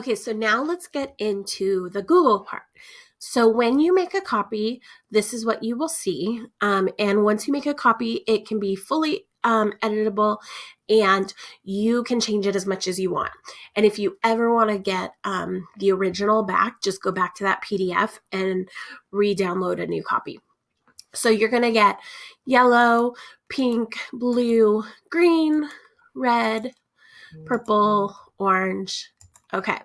Okay, so now let's get into the Google part. So when you make a copy, this is what you will see. And once you make a copy, it can be fully editable and you can change it as much as you want. And if you ever want to get the original back, just go back to that PDF and re-download a new copy. So you're going to get yellow, pink, blue, green, red, purple, orange. Okay.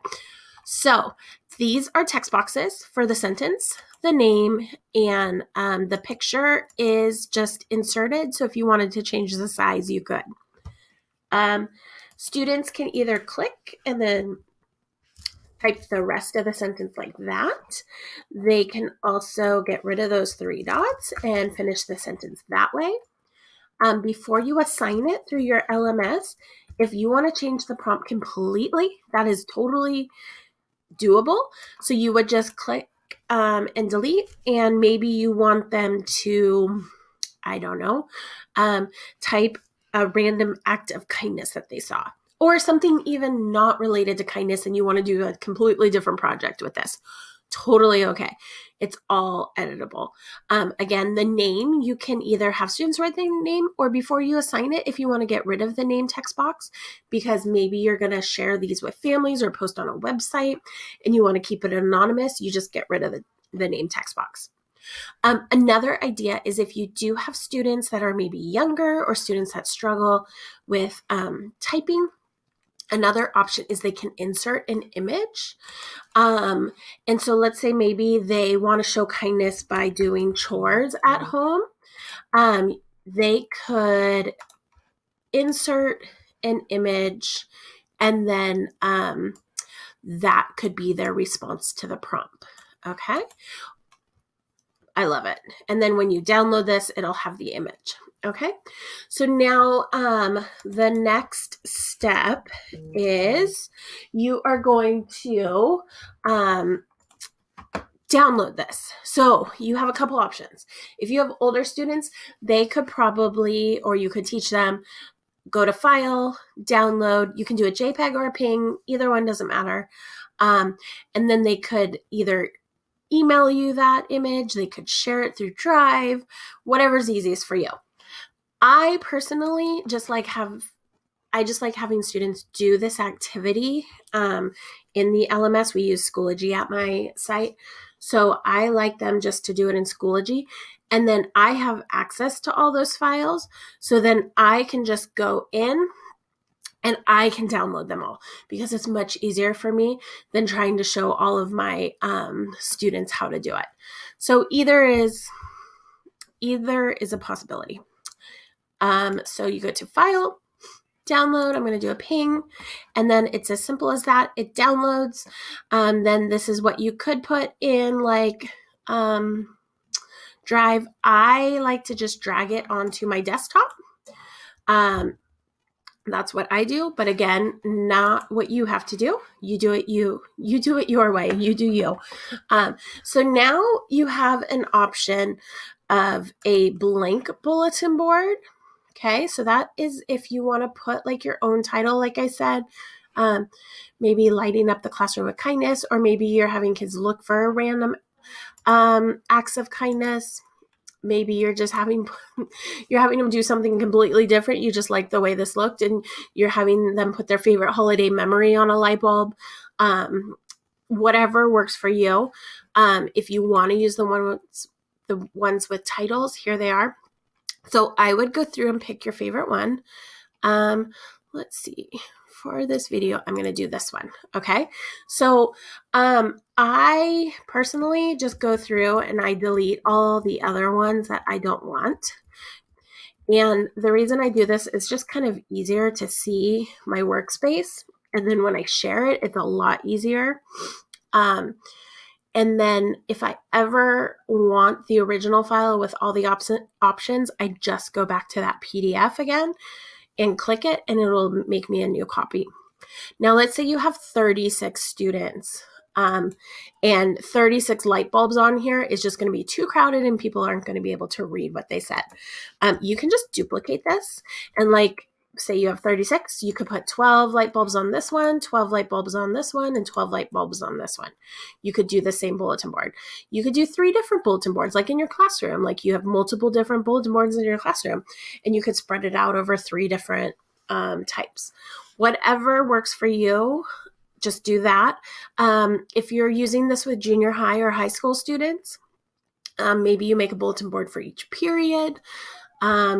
So these are text boxes for the sentence, the name, and the picture is just inserted. So if you wanted to change the size, you could. Students can either click and then type the rest of the sentence like that. They can also get rid of those 3 dots and finish the sentence that way. Before you assign it through your LMS, if you want to change the prompt completely, that is totally doable. So you would just click and delete, and maybe you want them to, I don't know, type a random act of kindness that they saw, or something even not related to kindness, and you want to do a completely different project with this. Totally okay. It's all editable. Again, the name, you can either have students write the name, or before you assign it, if you want to get rid of the name text box, because maybe you're going to share these with families or post on a website and you want to keep it anonymous, you just get rid of the name text box. Another idea is if you do have students that are maybe younger or students that struggle with typing, another option is they can insert an image. And so let's say maybe they want to show kindness by doing chores at home. They could insert an image, and then that could be their response to the prompt. Okay. I love it. And then when you download this, it'll have the image. Okay. So now the next step is you are going to download this. So you have a couple options. If you have older students, they could probably, or you could teach them, go to File, Download. You can do a JPEG or a PNG. Either one doesn't matter. And then they could either email you that image, they could share it through Drive, whatever's easiest for you. I personally just like having students do this activity in the LMS. We use Schoology at my site. So I like them just to do it in Schoology. And then I have access to all those files. So then I can just go in and I can download them all, because it's much easier for me than trying to show all of my students how to do it. So either is a possibility. So you go to File, Download. I'm going to do a PNG, and then it's as simple as that. It downloads. Then this is what you could put in like Drive. I like to just drag it onto my desktop. That's what I do, but again, not what you have to do. You do it you do it your way. You do you. So now you have an option of a blank bulletin board. Okay, so that is if you want to put like your own title, like I said, maybe lighting up the classroom with kindness, or maybe you're having kids look for random acts of kindness. Maybe you're just having them do something completely different. You just like the way this looked, and you're having them put their favorite holiday memory on a light bulb. Whatever works for you. If you want to use the ones with titles, here they are. So I would go through and pick your favorite one. Let's see. For this video, I'm going to do this one. Okay. So I personally just go through and I delete all the other ones that I don't want. And the reason I do this is just kind of easier to see my workspace. And then when I share it, it's a lot easier. And then if I ever want the original file with all the options, I just go back to that PDF again and click it, and it'll make me a new copy. Now, let's say you have 36 students and 36 light bulbs on here is just going to be too crowded and people aren't going to be able to read what they said. You can just duplicate this and like say you have 36, you could put 12 light bulbs on this one, 12 light bulbs on this one, and 12 light bulbs on this one. You could do the same bulletin board. You could do 3 different bulletin boards, like in your classroom. Like you have multiple different bulletin boards in your classroom, and you could spread it out over 3 different types. Whatever works for you, just do that. If you're using this with junior high or high school students, maybe you make a bulletin board for each period,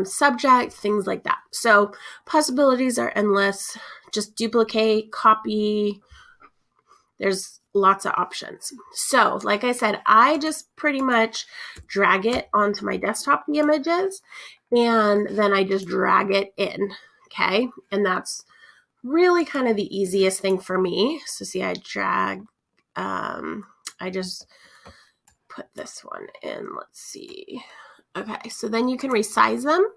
subject, things like that. So possibilities are endless. Just duplicate, copy. There's lots of options. So like I said, I just pretty much drag it onto my desktop, the images, and then I just drag it in. Okay. And that's really kind of the easiest thing for me. So see, I drag, I just put this one in. Let's see. Okay, so then you can resize them.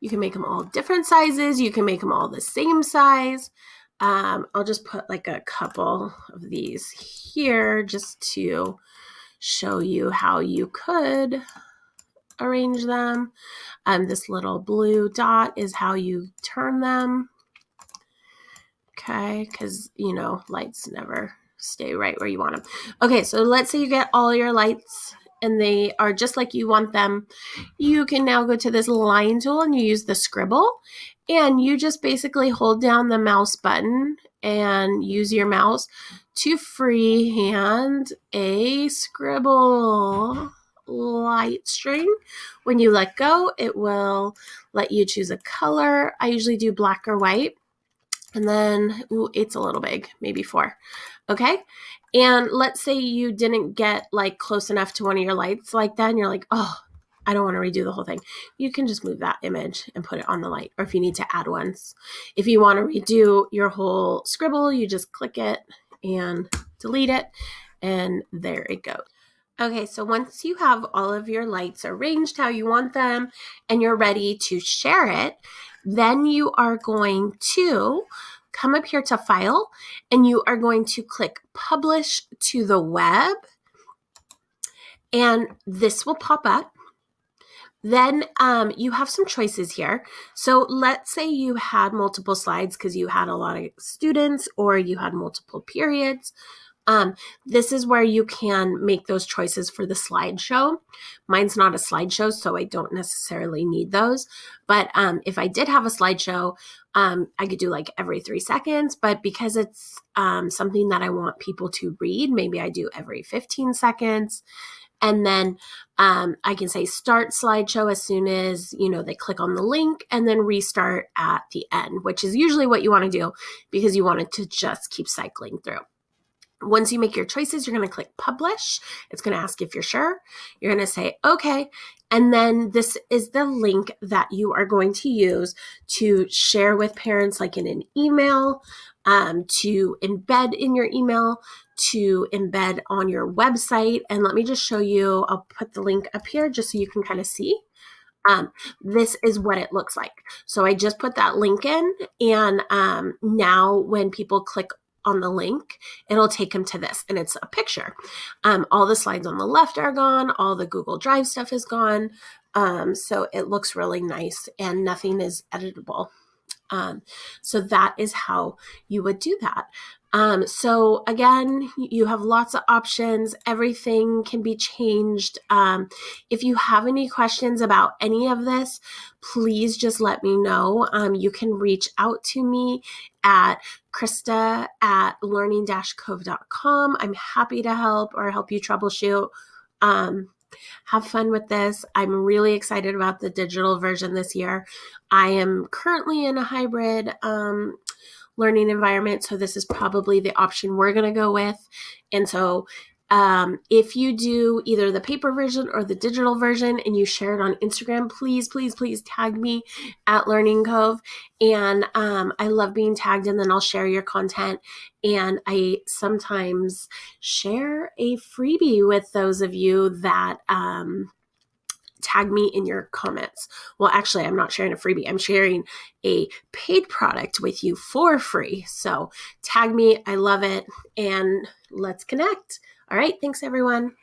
You can make them all different sizes. You can make them all the same size. I'll just put like a couple of these here just to show you how you could arrange them. This little blue dot is how you turn them. Okay, because, you know, lights never stay right where you want them. Okay, so let's say you get all your lights and they are just like you want them. You can now go to this line tool and you use the scribble, and you just basically hold down the mouse button and use your mouse to freehand a scribble light string. When you let go, it will let you choose a color. I usually do black or white. And then, ooh, 8's a little big, maybe 4. Okay. And let's say you didn't get like close enough to one of your lights like that, and you're like, oh, I don't want to redo the whole thing. You can just move that image and put it on the light, or if you need to add ones. If you want to redo your whole scribble, you just click it and delete it, and there it goes. Okay, so once you have all of your lights arranged how you want them and you're ready to share it, then you are going to come up here to File, and you are going to click Publish to the Web, and this will pop up. Then you have some choices here. So let's say you had multiple slides because you had a lot of students or you had multiple periods. This is where you can make those choices for the slideshow. Mine's not a slideshow, so I don't necessarily need those. But if I did have a slideshow, I could do like every 3 seconds. But because it's something that I want people to read, maybe I do every 15 seconds. And then I can say start slideshow as soon as, you know, they click on the link, and then restart at the end, which is usually what you want to do because you want it to just keep cycling through. Once you make your choices, you're going to click Publish. It's going to ask if you're sure. You're going to say, okay. And then this is the link that you are going to use to share with parents, like in an email, to embed in your email, to embed on your website. And let me just show you, I'll put the link up here just so you can kind of see. This is what it looks like. So I just put that link in, and now when people click on the link, it'll take them to this, and it's a picture. All the slides on the left are gone. All the Google Drive stuff is gone. So it looks really nice, and nothing is editable. So that is how you would do that. So again, you have lots of options. Everything can be changed. If you have any questions about any of this, please just let me know. You can reach out to me at Krista@learning-cove.com. I'm happy to help or help you troubleshoot. Have fun with this. I'm really excited about the digital version this year. I am currently in a hybrid learning environment, so this is probably the option we're going to go with. And so if you do either the paper version or the digital version and you share it on Instagram, please, please, please tag me at Learning Cove. And I love being tagged, and then I'll share your content. And I sometimes share a freebie with those of you that tag me in your comments. Well, actually, I'm not sharing a freebie. I'm sharing a paid product with you for free. So tag me. I love it. And let's connect. All right. Thanks, everyone.